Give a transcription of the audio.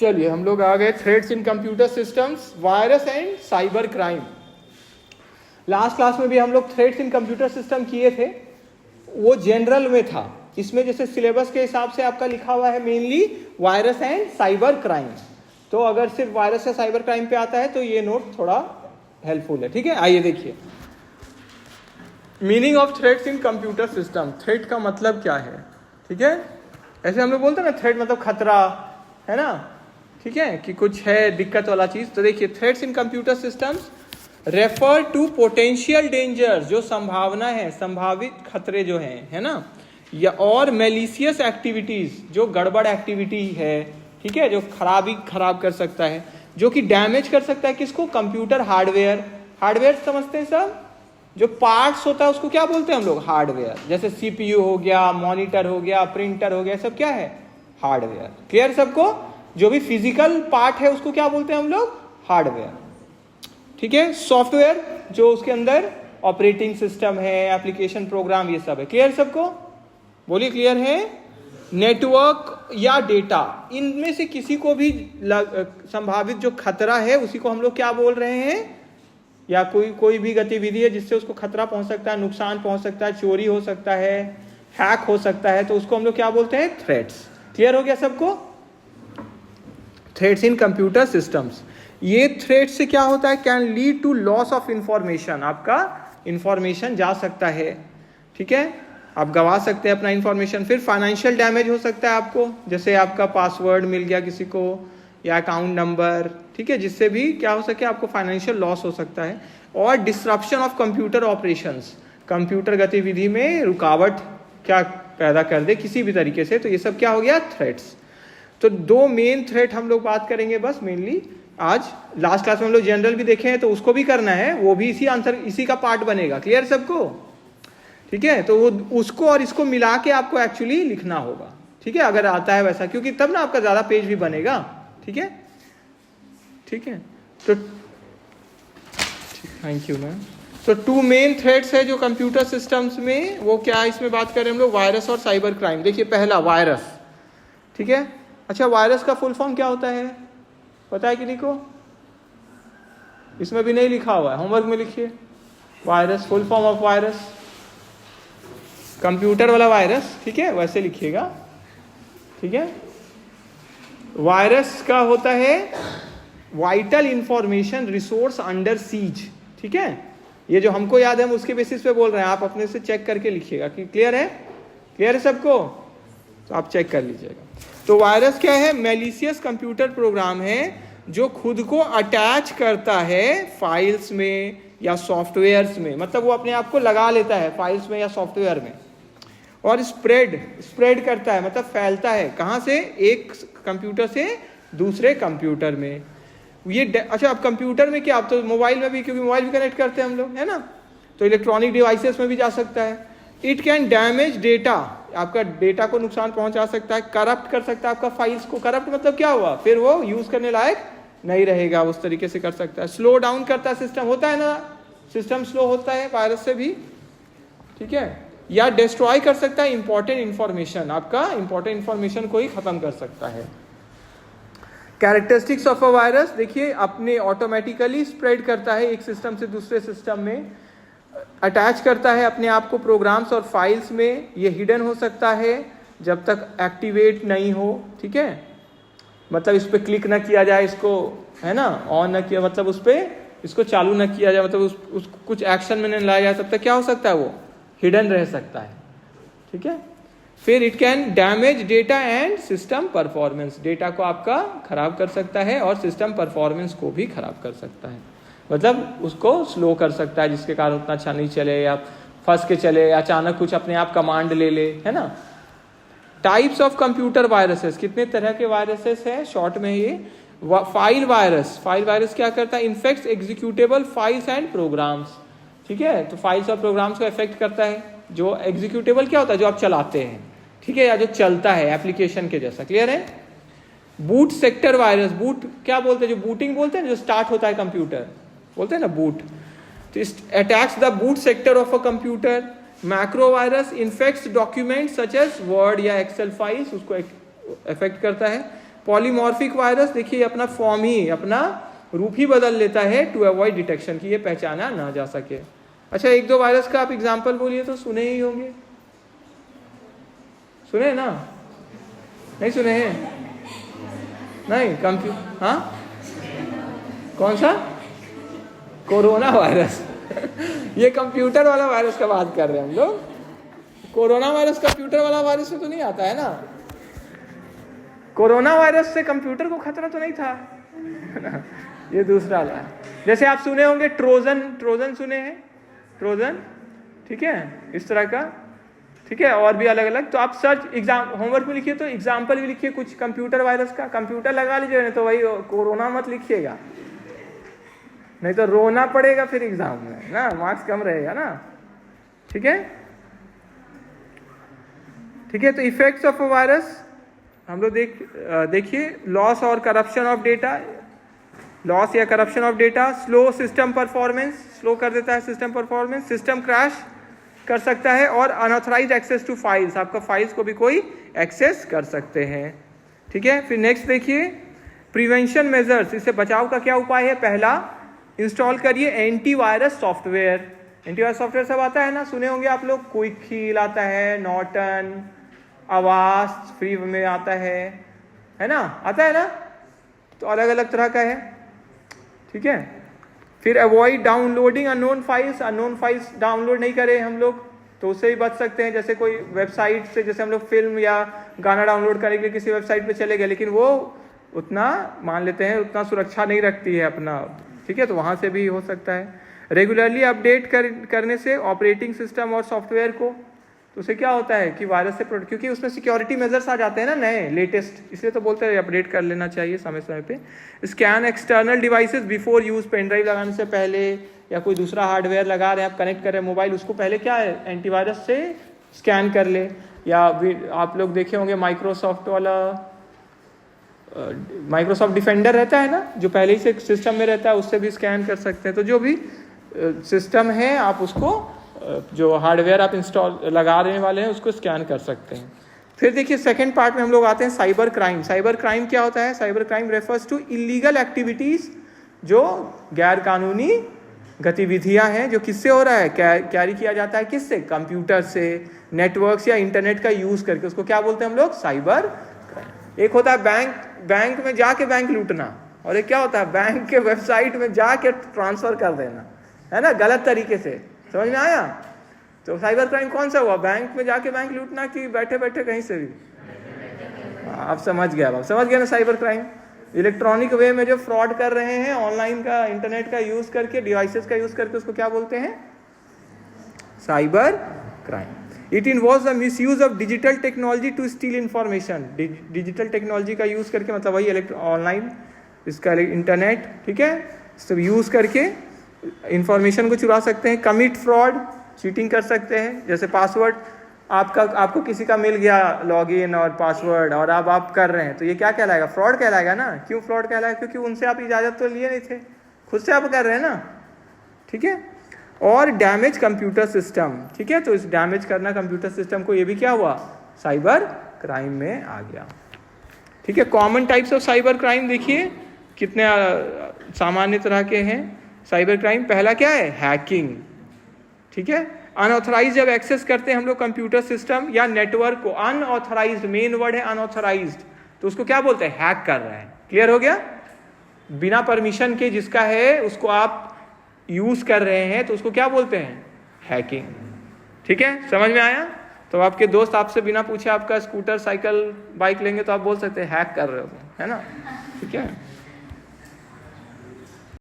चलिए हम लोग आ गए threads in computer systems, virus and cyber crime. Last class में भी हम लोग थ्रेड्स इन कंप्यूटर सिस्टम किए थे, वो जनरल में था। इसमें जैसे सिलेबस के हिसाब से आपका लिखा हुआ है mainly virus and cyber crime. तो अगर सिर्फ वायरस या साइबर क्राइम पे आता है तो ये नोट थोड़ा हेल्पफुल है, ठीक है। आइए देखिए meaning of threads in computer system. Thread का मतलब क्या है, ठीक है। ऐसे हम लोग बोलते हैं ना, थ्रेड मतलब खतरा, है ना, ठीक है, कि कुछ है दिक्कत वाला चीज। तो देखिए threads in computer systems refer to potential danger, जो संभावना है, संभावित खतरे जो हैं, है ना, या और मेलिशियस एक्टिविटीज, जो गड़बड़ एक्टिविटी है, ठीक है, जो खराब कर सकता है, जो कि डैमेज कर सकता है किसको, कंप्यूटर हार्डवेयर। हार्डवेयर समझते हैं सब, जो पार्ट्स होता है उसको क्या बोलते हैं हम लोग, हार्डवेयर। जैसे सीपीयू हो गया, मॉनिटर हो गया, प्रिंटर हो गया, सब क्या है, हार्डवेयर। क्लियर सबको। जो भी फिजिकल पार्ट है उसको क्या बोलते हैं हम लोग, हार्डवेयर, ठीक है। सॉफ्टवेयर जो उसके अंदर ऑपरेटिंग सिस्टम है, एप्लीकेशन प्रोग्राम, ये सब है। क्लियर सबको, बोलिए क्लियर है। नेटवर्क या डेटा, इनमें से किसी को भी संभावित जो खतरा है उसी को हम लोग क्या बोल रहे हैं, या कोई भी गतिविधि है जिससे उसको खतरा पहुंच सकता है, नुकसान पहुंच सकता है, चोरी हो सकता है, हैक हो सकता है, तो उसको हम लोग क्या बोलते हैं, थ्रेट्स। क्लियर हो गया सबको। थ्रेट्स इन कंप्यूटर सिस्टम्स, ये थ्रेट्स से क्या होता है, can lead to loss of information. आपका इंफॉर्मेशन जा सकता है, ठीक है, आप गवा सकते हैं अपना इंफॉर्मेशन। फिर फाइनेंशियल डैमेज हो सकता है आपको, जैसे आपका पासवर्ड मिल गया किसी को या अकाउंट नंबर, ठीक है, जिससे भी क्या हो सके, आपको फाइनेंशियल लॉस हो सकता है। और disruption of computer operations, computer गतिविधि में रुकावट क्या पैदा कर दे किसी भी तरीके से, तो ये सब क्या हो गया, थ्रेट्स। तो दो मेन थ्रेट हम लोग बात करेंगे बस मेनली आज। लास्ट क्लास में हम लोग जनरल भी देखे हैं तो उसको भी करना है, वो भी इसी आंसर, इसी का पार्ट बनेगा। क्लियर सबको, ठीक है। तो वो उसको और इसको मिला के आपको एक्चुअली लिखना होगा, ठीक है, अगर आता है वैसा, क्योंकि तब ना आपका ज्यादा पेज भी बनेगा, ठीक है, ठीक है। तो थैंक यू मैम। तो टू मेन थ्रेड्स है जो कंप्यूटर सिस्टम्स में, वो क्या इसमें बात करें हम लोग, वायरस और साइबर क्राइम। देखिए पहला वायरस, ठीक है। अच्छा, वायरस का फुल फॉर्म क्या होता है, पता है किसी को? इसमें भी नहीं लिखा हुआ है, होमवर्क में लिखिए। Virus, full form of virus, computer वाला वायरस, ठीक है, वैसे लिखिएगा, ठीक है। वायरस का होता है vital information resource under seize, ठीक है। ये जो हमको याद है हम उसके बेसिस पे बोल रहे हैं, आप अपने से चेक करके लिखिएगा कि क्लियर है। क्लियर है सबको, तो आप चेक कर लीजिएगा। तो वायरस क्या है, मेलिशियस कंप्यूटर प्रोग्राम है जो खुद को अटैच करता है फाइल्स में या सॉफ्टवेयर्स में, मतलब वो अपने आप को लगा लेता है फाइल्स में या सॉफ्टवेयर में, और स्प्रेड करता है, मतलब फैलता है। कहाँ से, एक कंप्यूटर से दूसरे कंप्यूटर में। ये अच्छा, अब कंप्यूटर में क्या, अब तो मोबाइल में भी, क्योंकि मोबाइल भी कनेक्ट करते हैं हम लोग, है ना, तो इलेक्ट्रॉनिक डिवाइसेस में भी जा सकता है। इट कैन डैमेज डेटा, आपका डेटा को नुकसान पहुंचा सकता है, करप्ट कर सकता है आपका फाइल्स को। करप्ट मतलब क्या हुआ, फिर वो यूज करने लायक नहीं रहेगा, उस तरीके से कर सकता है। स्लो डाउन करता है सिस्टम, होता है ना, सिस्टम स्लो होता है वायरस से भी, ठीक है। या डिस्ट्रॉय कर सकता है इंपॉर्टेंट इंफॉर्मेशन, आपका इंपॉर्टेंट इंफॉर्मेशन को ही खत्म कर सकता है। कैरेक्टरिस्टिक्स ऑफ अ वायरस, देखिए अपने ऑटोमेटिकली स्प्रेड करता है एक सिस्टम से दूसरे सिस्टम में, अटैच करता है अपने आप को प्रोग्राम्स और फाइल्स में, ये हिडन हो सकता है जब तक एक्टिवेट नहीं हो, ठीक है, मतलब इस पर क्लिक ना किया जाए, इसको, है ना, ऑन ना किया, मतलब उस पर इसको चालू ना किया जाए, मतलब उस कुछ एक्शन में नहीं लाया जाए, तब तक क्या हो सकता है, वो हिडन रह सकता है, ठीक है। फिर it can damage data and system performance, data को आपका खराब कर सकता है और सिस्टम परफॉर्मेंस को भी खराब कर सकता है, मतलब उसको स्लो कर सकता है, जिसके कारण उतना अच्छा नहीं चले, या फंस के चले, या अचानक कुछ अपने आप कमांड ले ले, है ना। टाइप्स ऑफ कंप्यूटर वायरसेस, कितने तरह के वायरसेस हैं शॉर्ट में ये। फाइल वायरस, फाइल वायरस क्या करता है, infects executable files and programs, ठीक है, तो फाइल्स और प्रोग्राम्स को इफेक्ट करता है। जो एग्जीक्यूटेबल क्या होता है, जो आप चलाते हैं, ठीक है, या जो चलता है एप्लीकेशन के जैसा। क्लियर है। बूट सेक्टर वायरस, बूट क्या बोलते हैं, जो बूटिंग बोलते हैं, जो स्टार्ट होता है कंप्यूटर, बोलते हैं ना बूट, तो attacks the boot sector of a computer. Macro virus infects document such as Word या एक्सेल फाइल्स, उसको इफेक्ट करता है। पॉलीमॉर्फिक वायरस देखिए अपना फॉर्म ही, अपना रूप ही बदल लेता है टू अवॉइड डिटेक्शन, की ये पहचाना ना जा सके। अच्छा, एक दो वायरस का आप एग्जाम्पल बोलिए तो सुने ही होंगे, सुने ना? नहीं सुने हैं? नहीं, हाँ कौन सा? कोरोना वायरस ये कंप्यूटर वाला वायरस का बात कर रहे हैं हम लोग। कोरोना वायरस कंप्यूटर वाला वायरस में तो नहीं आता है ना। कोरोना वायरस से कंप्यूटर को खतरा तो नहीं था ये दूसरा वाला है। जैसे आप सुने होंगे ट्रोजन सुने हैं, ट्रोजन, ठीक है, इस तरह का, ठीक है, और भी अलग अलग। तो आप सर्च एग्जाम होमवर्क में लिखिए तो एग्जाम्पल भी लिखिए कुछ कंप्यूटर वायरस का, कंप्यूटर लगा लीजिए, नहीं तो वही कोरोना मत लिखिएगा, नहीं तो रोना पड़ेगा फिर एग्जाम में ना, मार्क्स कम रहेगा ना, ठीक है। ठीक है, तो इफेक्ट्स ऑफ अ वायरस हम लोग देखिए, लॉस और करप्शन ऑफ डेटा, लॉस या corruption of data, slow system performance, slow कर देता है सिस्टम परफॉर्मेंस, सिस्टम क्रैश कर सकता है, और अनऑथराइज्ड एक्सेस टू फाइल्स, आपका फाइल्स को भी कोई एक्सेस कर सकते हैं, ठीक है। फिर नेक्स्ट देखिए, प्रिवेंशन मेजर्स, इससे बचाव का क्या उपाय है? पहला, इंस्टॉल करिए एंटीवायरस सॉफ्टवेयर। एंटीवायरस सॉफ्टवेयर सब आता है ना, सुने होंगे आप लोग, क्विक हील आता है, नॉर्टन, आवास्ट फ्री में आता है ना, आता है ना, तो अलग अलग तरह का है, ठीक है। फिर avoid downloading unknown files download नहीं करें हम लोग, तो उससे भी बच सकते हैं। जैसे कोई वेबसाइट से, जैसे हम लोग फिल्म या गाना डाउनलोड करने के लिए किसी वेबसाइट पे चले गए, लेकिन वो उतना मान लेते हैं उतना सुरक्षा नहीं रखती है अपना, ठीक है, तो वहाँ से भी हो सकता है। रेगुलरली अपडेट करने से ऑपरेटिंग सिस्टम और सॉफ्टवेयर को, तो उससे क्या होता है कि वायरस से प्रोटेक्ट, क्योंकि उसमें सिक्योरिटी मेजर्स आ जाते हैं ना नए लेटेस्ट, इसलिए तो बोलते हैं अपडेट कर लेना चाहिए समय समय पे। Scan external devices before use, pen drive लगाने से पहले या कोई दूसरा हार्डवेयर लगा रहे हैं आप, कनेक्ट कर रहे हैं मोबाइल, उसको पहले क्या है एंटीवायरस से स्कैन कर ले। या आप लोग देखे होंगे माइक्रोसॉफ्ट वाला माइक्रोसॉफ्ट डिफेंडर रहता है ना, जो पहले ही से सिस्टम में रहता है, उससे भी स्कैन कर सकते हैं। तो जो भी सिस्टम है आप उसको, जो हार्डवेयर आप इंस्टॉल लगा रहे वाले हैं उसको स्कैन कर सकते हैं। फिर देखिए सेकंड पार्ट में हम लोग आते हैं साइबर क्राइम। साइबर क्राइम क्या होता है? Cyber crime refers to illegal activities, जो गैर कानूनी गतिविधियां हैं, जो किससे हो रहा है, कैरी किया जाता है, किससे? कंप्यूटर से, नेटवर्क्स या इंटरनेट का यूज करके, उसको क्या बोलते हैं हम लोग? Cyber crime. एक होता है बैंक में जाके बैंक लूटना, और एक क्या होता है बैंक के वेबसाइट में जाके ट्रांसफर कर देना, है ना, गलत तरीके से। समझ में आया? तो साइबर क्राइम कौन सा हुआ? बैंक में जाके बैंक लूटना कि बैठे बैठे कहीं से भी? आप समझ गए ना साइबर क्राइम। इलेक्ट्रॉनिक वे में जो फ्रॉड कर रहे हैं, ऑनलाइन का, इंटरनेट का यूज करके, डिवाइसेस का यूज करके, उसको क्या बोलते हैं? Cyber crime. It involves the misuse of digital technology to steal information. Digital technology का यूज करके, मतलब वही ऑनलाइन, इसका इंटरनेट, ठीक है, सब यूज करके इंफॉर्मेशन को चुरा सकते हैं। कमिट फ्रॉड, चीटिंग कर सकते हैं। जैसे पासवर्ड आपको किसी का मिल गया लॉगिन और पासवर्ड, और अब आप कर रहे हैं, तो ये क्या कहलाएगा? फ्रॉड कहलाएगा ना। क्यों फ्रॉड कहलाएगा? क्योंकि उनसे आप इजाजत तो लिए नहीं थे, खुद से आप कर रहे हैं ना, ठीक है। और डैमेज कंप्यूटर सिस्टम, ठीक है, तो इस डैमेज करना कंप्यूटर सिस्टम को, ये भी क्या हुआ? साइबर क्राइम में आ गया, ठीक है। Common types of cyber crime देखिए कितने सामान्य तरह के हैं साइबर क्राइम। पहला क्या है? हैकिंग, ठीक है। अनऑथराइज जब एक्सेस करते हैं हम लोग कंप्यूटर सिस्टम या नेटवर्क को, अनऑथराइज्ड, मेन वर्ड है अनऑथराइज्ड, तो उसको क्या बोलते हैं? हैक कर रहे हैं। क्लियर हो गया? बिना परमिशन के जिसका है उसको आप यूज कर रहे हैं, तो उसको क्या बोलते हैं? हैकिंग, ठीक है। समझ में आया? तो आपके दोस्त आपसे बिना पूछे आपका स्कूटर, साइकिल, बाइक लेंगे तो आप बोल सकते हैं हैक कर रहे हो, है ना, ठीक है।